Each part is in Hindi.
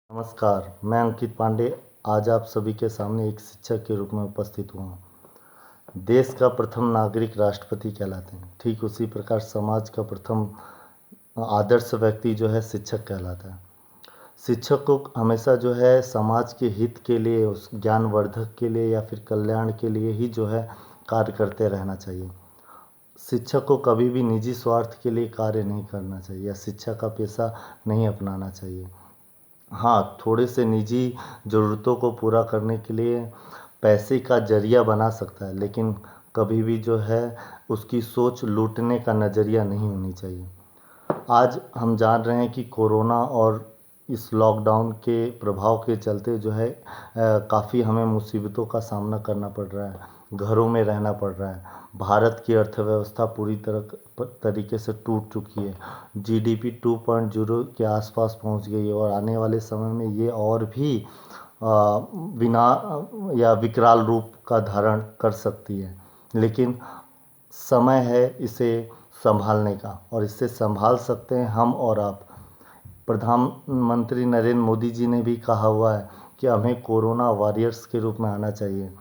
नमस्कार, मैं अंकित पांडे आज आप सभी के सामने एक शिक्षक के रूप में उपस्थित हुआ हूँ। देश का प्रथम नागरिक राष्ट्रपति कहलाते हैं, ठीक उसी प्रकार समाज का प्रथम आदर्श व्यक्ति जो है शिक्षक कहलाता है। शिक्षक को हमेशा जो है समाज के हित के लिए, उस ज्ञानवर्धक के लिए या फिर कल्याण के लिए ही जो है कार्य करते रहना चाहिए। शिक्षक को कभी भी निजी स्वार्थ के लिए कार्य नहीं करना चाहिए या शिक्षा का पेशा नहीं अपनाना चाहिए। हाँ, थोड़े से निजी ज़रूरतों को पूरा करने के लिए पैसे का ज़रिया बना सकता है, लेकिन कभी भी जो है उसकी सोच लूटने का नज़रिया नहीं होनी चाहिए। आज हम जान रहे हैं कि कोरोना और इस लॉकडाउन के प्रभाव के चलते जो है काफ़ी हमें मुसीबतों का सामना करना पड़ रहा है, घरों में रहना पड़ रहा है। भारत की अर्थव्यवस्था पूरी तरीके से टूट चुकी है। जीडीपी 2.0 के आसपास पहुंच गई है और आने वाले समय में ये और भी बिना या विकराल रूप का धारण कर सकती है। लेकिन समय है इसे संभालने का, और इससे संभाल सकते हैं हम और आप। प्रधानमंत्री नरेंद्र मोदी जी ने भी कहा हुआ है कि हमें कोरोना वॉरियर्स के रूप में आना चाहिए।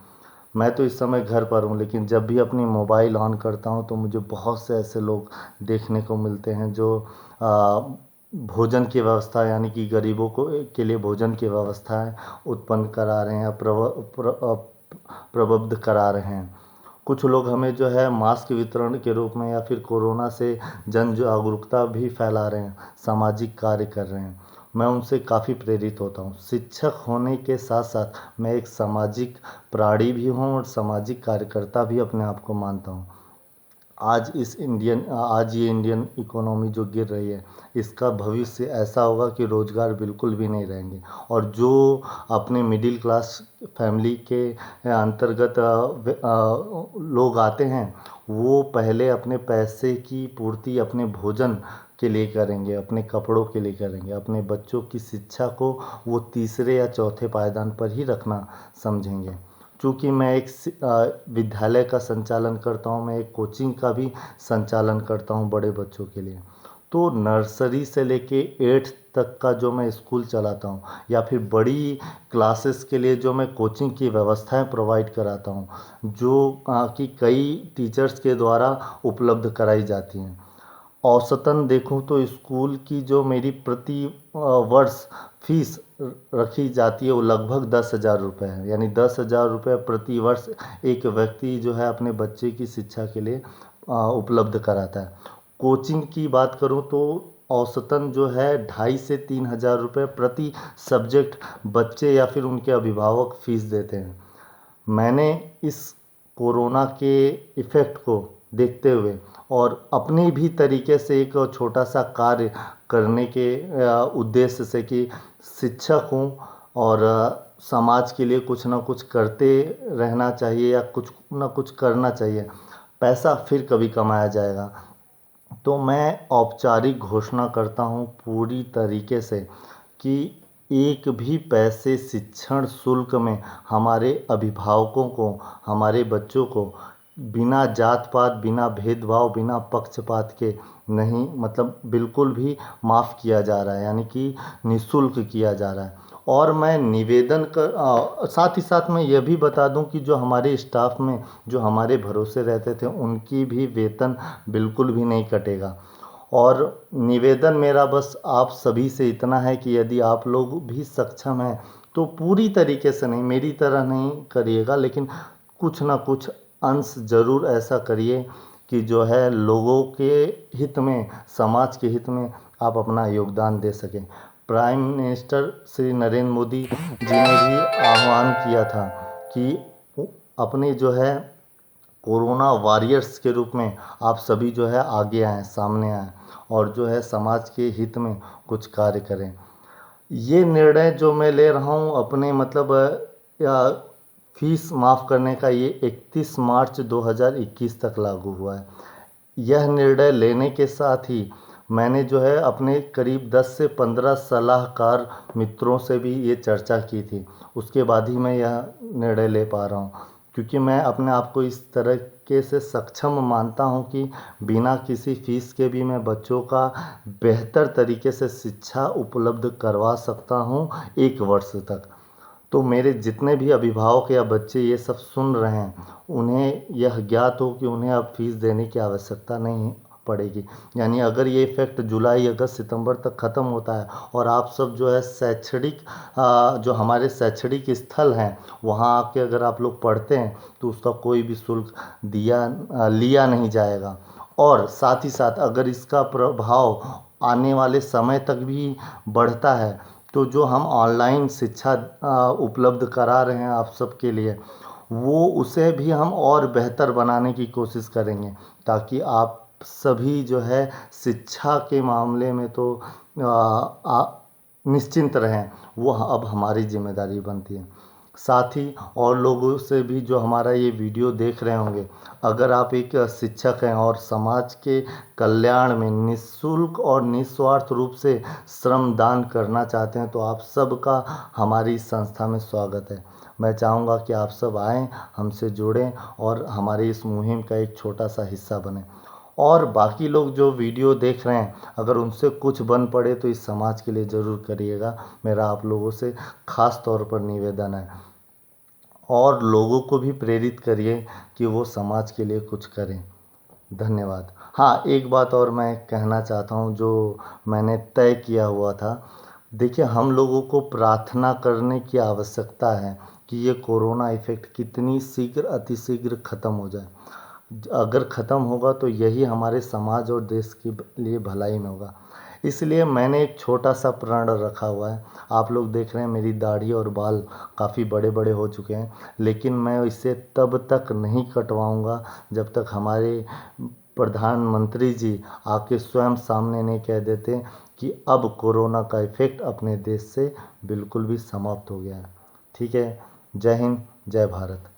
मैं तो इस समय घर पर हूँ, लेकिन जब भी अपनी मोबाइल ऑन करता हूँ तो मुझे बहुत से ऐसे लोग देखने को मिलते हैं जो भोजन की व्यवस्था, यानी कि गरीबों को के लिए भोजन की व्यवस्थाएं उत्पन्न करा रहे हैं या प्रबुद्ध करा रहे हैं। कुछ लोग हमें जो है मास्क वितरण के रूप में या फिर कोरोना से जन जागरूकता भी फैला रहे हैं, सामाजिक कार्य कर रहे हैं। मैं उनसे काफ़ी प्रेरित होता हूँ। शिक्षक होने के साथ साथ मैं एक सामाजिक प्राणी भी हूँ और सामाजिक कार्यकर्ता भी अपने आप को मानता हूँ। आज ये इंडियन इकोनॉमी जो गिर रही है, इसका भविष्य ऐसा होगा कि रोज़गार बिल्कुल भी नहीं रहेंगे, और जो अपने मिडिल क्लास फैमिली के अंतर्गत लोग आते हैं, वो पहले अपने पैसे की पूर्ति अपने भोजन के लिए करेंगे, अपने कपड़ों के लिए करेंगे। अपने बच्चों की शिक्षा को वो तीसरे या चौथे पायदान पर ही रखना समझेंगे। चूँकि मैं एक विद्यालय का संचालन करता हूँ, मैं एक कोचिंग का भी संचालन करता हूँ बड़े बच्चों के लिए। तो नर्सरी से लेके 8th तक का जो मैं स्कूल चलाता हूँ या फिर बड़ी क्लासेस के लिए जो मैं कोचिंग की व्यवस्थाएं प्रोवाइड कराता हूँ, जो कि कई टीचर्स के द्वारा उपलब्ध कराई जाती हैं। औसतन देखूं तो स्कूल की जो मेरी प्रति वर्ष फीस रखी जाती है वो लगभग 10,000 रुपये है। यानी 10,000 रुपये प्रति वर्ष एक व्यक्ति जो है अपने बच्चे की शिक्षा के लिए उपलब्ध कराता है। कोचिंग की बात करूं तो औसतन जो है 2,500 से 3,000 रुपये प्रति सब्जेक्ट बच्चे या फिर उनके अभिभावक फीस देते हैं। मैंने इस कोरोना के इफ़ेक्ट को देखते हुए और अपने भी तरीके से एक छोटा सा कार्य करने के उद्देश्य से कि शिक्षक हूँ और समाज के लिए कुछ ना कुछ करते रहना चाहिए या कुछ ना कुछ करना चाहिए, पैसा फिर कभी कमाया जाएगा। तो मैं औपचारिक घोषणा करता हूँ पूरी तरीके से कि एक भी पैसे शिक्षण शुल्क में हमारे अभिभावकों को, हमारे बच्चों को बिना जात पात, बिना भेदभाव, बिना पक्षपात के नहीं, मतलब बिल्कुल भी माफ़ किया जा रहा है, यानी कि निःशुल्क किया जा रहा है। और मैं निवेदन साथ ही साथ मैं यह भी बता दूं कि जो हमारे स्टाफ में जो हमारे भरोसे रहते थे, उनकी भी वेतन बिल्कुल भी नहीं कटेगा। और निवेदन मेरा बस आप सभी से इतना है कि यदि आप लोग भी सक्षम हैं तो पूरी तरीके से नहीं, मेरी तरह नहीं करिएगा, लेकिन कुछ ना कुछ अंश ज़रूर ऐसा करिए कि जो है लोगों के हित में, समाज के हित में आप अपना योगदान दे सकें। प्राइम मिनिस्टर श्री नरेंद्र मोदी जी ने भी आह्वान किया था कि अपने जो है कोरोना वॉरियर्स के रूप में आप सभी जो है आगे आएँ, सामने आएँ और जो है समाज के हित में कुछ कार्य करें। ये निर्णय जो मैं ले रहा हूँ अपने मतलब या फीस माफ़ करने का, ये 31 मार्च 2021 तक लागू हुआ है। यह निर्णय लेने के साथ ही मैंने जो है अपने करीब 10 से 15 सलाहकार मित्रों से भी ये चर्चा की थी, उसके बाद ही मैं यह निर्णय ले पा रहा हूँ। क्योंकि मैं अपने आप को इस तरीके से सक्षम मानता हूँ कि बिना किसी फीस के भी मैं बच्चों का बेहतर तरीके से शिक्षा उपलब्ध करवा सकता हूँ 1 वर्ष तक। तो मेरे जितने भी अभिभावक या बच्चे ये सब सुन रहे हैं, उन्हें यह ज्ञात हो कि उन्हें अब फीस देने की आवश्यकता नहीं पड़ेगी। यानी अगर ये इफ़ेक्ट जुलाई, अगस्त, सितंबर तक ख़त्म होता है और आप सब जो है शैक्षणिक जो हमारे शैक्षणिक स्थल हैं वहाँ आके अगर आप लोग पढ़ते हैं तो उसका कोई भी शुल्क लिया नहीं जाएगा। और साथ ही साथ अगर इसका प्रभाव आने वाले समय तक भी बढ़ता है तो जो हम ऑनलाइन शिक्षा उपलब्ध करा रहे हैं आप सबके लिए, वो उसे भी हम और बेहतर बनाने की कोशिश करेंगे, ताकि आप सभी जो है शिक्षा के मामले में तो निश्चिंत रहें। वो अब हमारी जिम्मेदारी बनती है। साथ ही और लोगों से भी जो हमारा ये वीडियो देख रहे होंगे, अगर आप एक शिक्षक हैं और समाज के कल्याण में निःशुल्क और निस्वार्थ रूप से श्रमदान करना चाहते हैं तो आप सबका हमारी इस संस्था में स्वागत है। मैं चाहूँगा कि आप सब आएँ, हमसे जुड़ें और हमारी इस मुहिम का एक छोटा सा हिस्सा बने। और बाकी लोग जो वीडियो देख रहे हैं, अगर उनसे कुछ बन पड़े तो इस समाज के लिए ज़रूर करिएगा, मेरा आप लोगों से ख़ास तौर पर निवेदन है। और लोगों को भी प्रेरित करिए कि वो समाज के लिए कुछ करें। धन्यवाद। हाँ, एक बात और मैं कहना चाहता हूँ जो मैंने तय किया हुआ था। देखिए, हम लोगों को प्रार्थना करने की आवश्यकता है कि ये कोरोना इफ़ेक्ट कितनी शीघ्र अतिशीघ्र ख़त्म हो जाए। अगर ख़त्म होगा तो यही हमारे समाज और देश के लिए भलाई में होगा। इसलिए मैंने एक छोटा सा प्रण रखा हुआ है। आप लोग देख रहे हैं मेरी दाढ़ी और बाल काफ़ी बड़े बड़े हो चुके हैं, लेकिन मैं इसे तब तक नहीं कटवाऊंगा जब तक हमारे प्रधानमंत्री जी आके स्वयं सामने नहीं कह देते कि अब कोरोना का इफ़ेक्ट अपने देश से बिल्कुल भी समाप्त हो गया है। ठीक है। जय हिंद, जय भारत।